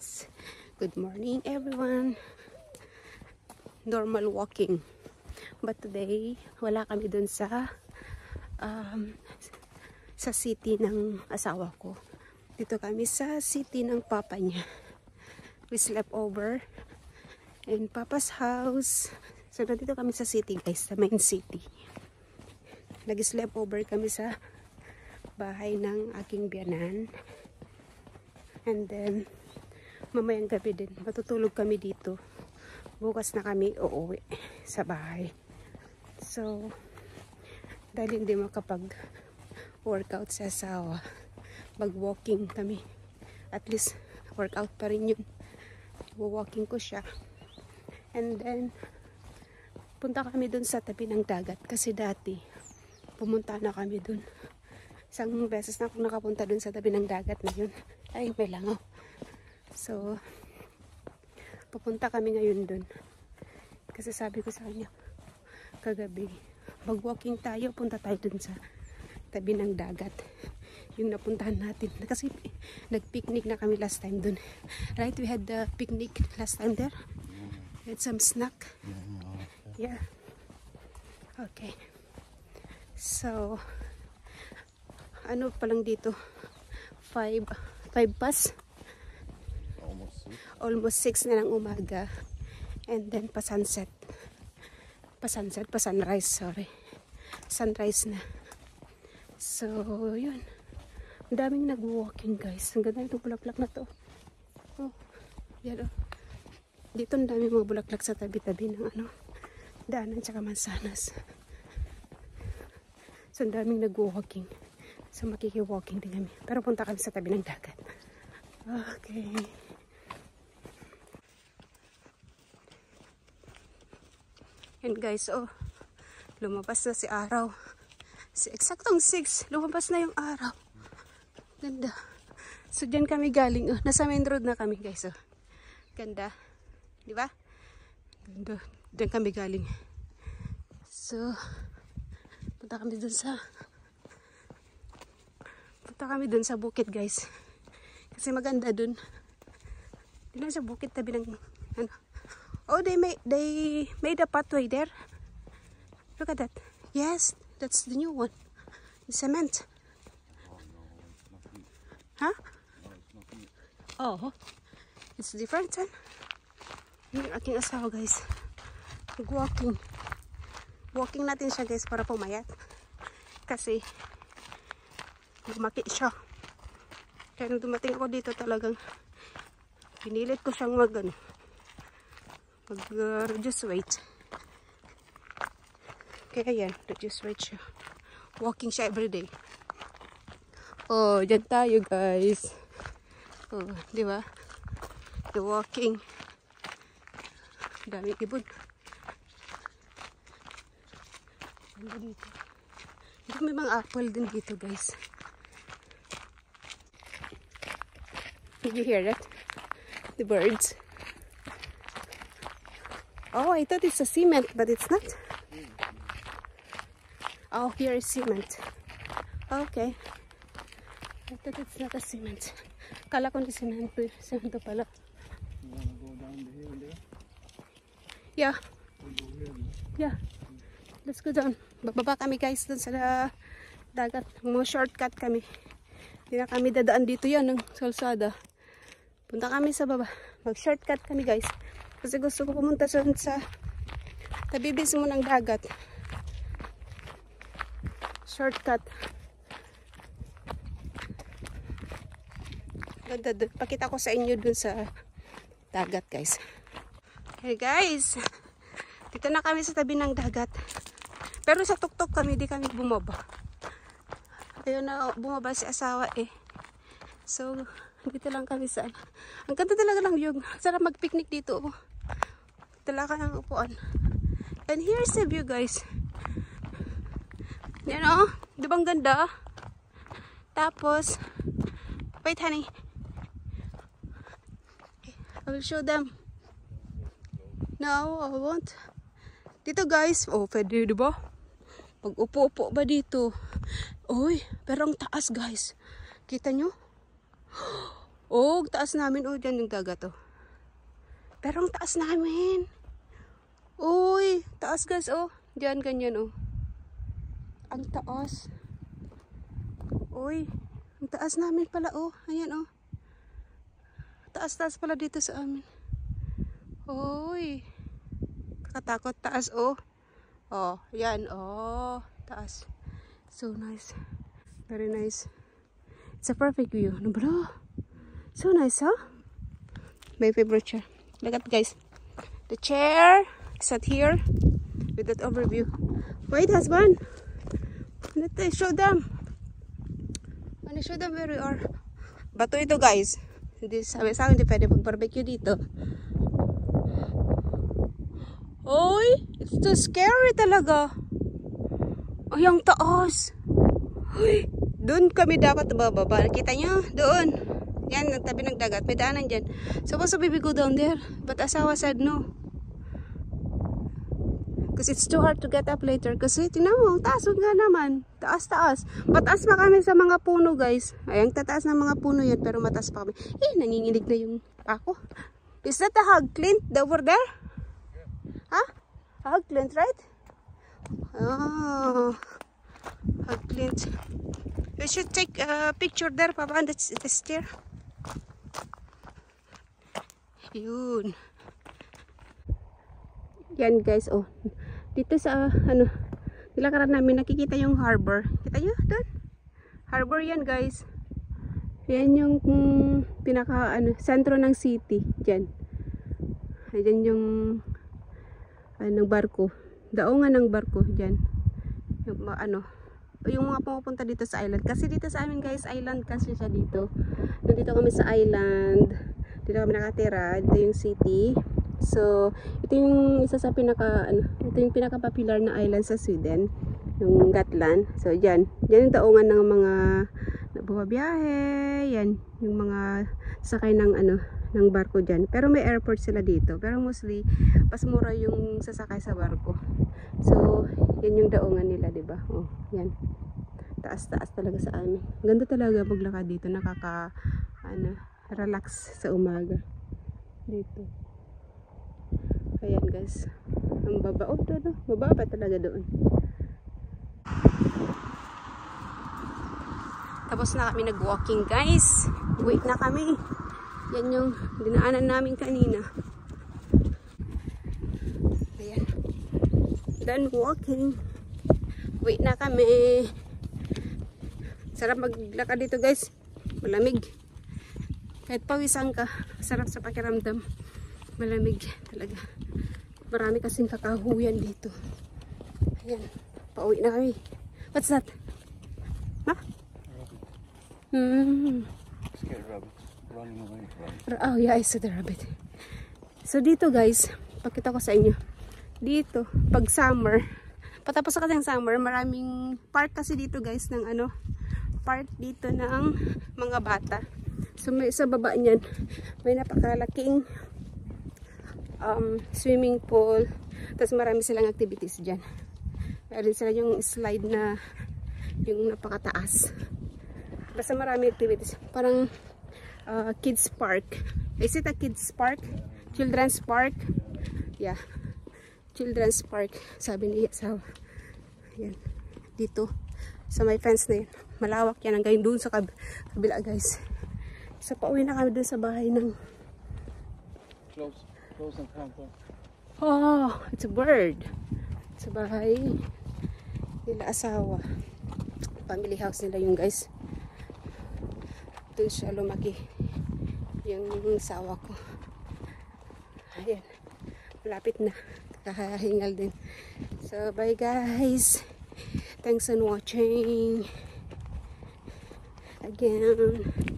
guys, good morning everyone. Normal walking, but today wala kami dun sa city ng asawa ko. Dito kami sa city ng papa niya. We slept over in papa's house. So nandito kami sa city guys, sa main city. Nag-sleep over kami sa bahay ng aking biyanan. And then mamayang gabi din matutulog kami dito. Bukas na kami uuwi sa bahay. So dahil hindi makapag workout sa asawa, mag-walking kami. At least workout pa rin yun. Walking ko siya. And then punta kami dun sa tabi ng dagat. Kasi dati pumunta na kami dun. Isang beses na akong nakapunta dun sa tabi ng dagat na yun. Ay, may langaw. So pupunta kami ngayon dun. Kasi sabi ko sa kanya kagabi, mag-walking tayo, punta tayo dun sa tabi ng dagat. Yung napuntahan natin. Kasi nag-picnic na kami last time dun. Right? We had the picnic last time there. We had some snack. Yeah. Okay. So, ano pa lang dito? 5 past? Almost 6 na ng umaga. And then, pa-sunset. Pa-sunrise, sorry. Sunrise na. So, yun. Ang daming nag-walking, guys. Ang ganda itong bulaklak na to. Oh, yan oh. Dito ang daming mga bulaklak sa tabi-tabi ng ano, daanan tsaka mansanas. So, ang daming nag-walking. So, makiki-walking din kami. Pero punta kami sa tabi ng dagat. Okay. And guys, oh, lumabas na si araw. Eksaktong 6, lumabas na yung araw. Ganda. So, dyan kami galing. Oh, nasa main road na kami, guys. Oh. Ganda. Di ba? Ganda. Dyan kami galing. So, punta kami dun sa bukid, guys. Kasi maganda dun. Di lang sa bukid, tabi ng, ano. Oh, they made a pathway there. Look at that. Yes, that's the new one. The cement. Huh? Oh, it's different, huh? Yung aking asawa, guys. Walking. Walking natin siya, guys, para pumayat. Kasi lumaki siya. Kaya nung dumating ako dito talagang pinilit ko siyang reduce weight. Kaya yan, reduce weight siya. Walking siya everyday. Oh, dyan tayo, guys. Oh, di ba? The walking. Dami ibon. Dito. Dito may mga apple din dito, guys. Did you hear that? The birds. Oh, I thought it's a cement, but it's not. Oh, here is cement. Okay. I thought it's not a cement. Kala ko na cemento pala. You want to go down the hill there? Yeah. Yeah. Let's go down. Bababa kami, guys, dun sa dagat. Mga shortcut kami. Hindi na kami dadaan dito yan ng kalsada. Punta kami sa baba. Mag-shortcut kami, guys. Kasi gusto ko pumunta sa tabi mismo ng dagat. Shortcut. Ganda dun. Pakita ko sa inyo dun sa dagat, guys. Okay, guys. Dito na kami sa tabi ng dagat. Pero sa tuktok kami, di kami bumaba. Ayun na, bumaba si asawa eh. So, dito lang kami sa... Ang ganda talaga lang yung... Sarap mag-picnic dito. Talaga ng upuan. And here's the view, guys. Yan o. Di ba ang ganda? Tapos, wait, honey. Okay, I will show them. No, I won't. Dito, guys. Oh, pwede, di ba? Pag-upo-upo ba dito? Uy, pero ang taas, guys. Kita nyo? Oh, taas namin. Oh, dyan yung dagat, oh. Pero ang taas namin. Uy, taas guys, oh. Diyan, ganyan, oh. Ang taas. Uy, ang taas namin pala, oh. Ayan, oh. Taas-taas pala dito sa amin. Uy. Kakatakot, taas, oh. Oh, yan, oh. Taas. So nice. Very nice. It's a perfect view. No, bro? So nice, huh? My favorite chair. Look at guys. The chair sat here with that overview. Wait, husband. Let me show them. I want to show them where we are. Bato ito, guys. Sabi sa akin, hindi pwede mag-barbecue dito. Oy, it's too scary talaga. Ay, ang taas. Uy, doon kami dapat bababa. Kita nyo? Doon. Yan, tabi ng dagat. May daanan dyan. Supposed to be go down there. But asawa said no. Because it's too hard to get up later. Kasi, tingnan mo, taas nga naman. Taas-taas. Mataas pa kami sa mga puno, guys. Ay, ang tataas ng mga puno yan. Pero mataas pa kami. Eh, nanginginig na yung ako. Is that a hog Clint over there? Huh? A hog Clint, right? Oh. Hog Clint. We should take a picture there, Papa, on the stair. Yun. Yan, guys, oh. Dito sa, nilakaran namin, nakikita yung harbor. Kita nyo? Doon. Harbor yan, guys. Yan yung pinaka, sentro ng city. Diyan. Diyan yung, barko. Daungan ng barko, diyan. Yung mga pumupunta dito sa island. Kasi dito sa amin, guys, island kasi siya dito. Nandito kami sa island. Dito kami nakatira. Dito yung city. So, ito yung isa sa ito yung pinaka-popular na island sa Sweden. Yung Gotland. So, dyan. Dyan yung daungan ng mga bumabiyahe. Yan. Yung mga sakay ng ng barko dyan. Pero may airport sila dito. Pero mostly, mas mura yung sasakay sa barko. So, yan yung daungan nila, diba? Oh, yan. Taas-taas talaga sa amin. Ganda talaga maglakad dito. Relax sa umaga. Dito. Ayan, guys. Ang babaot doon. Mababa talaga doon. Tapos na kami nag-walking, guys. Wait na kami. Yan yung dinaanan namin kanina. Ayan. Done walking. Wait na kami. Sarap maglakad dito, guys. Malamig. Kahit pawisan ka, sarap sa pakiramdam. Malamig talaga. Marami kasing kakahuyan dito. Ayan. Pauwi na kami. What's that? Ha? Scared rabbits running away from. Oh yeah, I saw the rabbit. So dito, guys, pakita ko sa inyo. Dito, pag summer, patapos kasi ng summer, maraming park kasi dito, guys, ng park dito ng mga bata. So may, sa baba niyan, may napakalaking swimming pool. Tapos marami silang activities dyan. Meron sila yung slide na yung napakataas. Basta marami activities. Parang kids park. Is it a kids park? Children's park? Yeah. Children's park. Sabi ni asawa. Ayan. Dito. Sa may fence na yun. Malawak yan. Hanggang doon sa kabila, guys. So pauwi na kami doon sa bahay ng Close and camper. oh, it's a bird. Sa bahay nila asawa. Family house nila yung, guys. Doon siya lumaki. Yung asawa ko. Ayan. Malapit na. Kakahingal din. So, bye, guys. Thanks for watching. Again.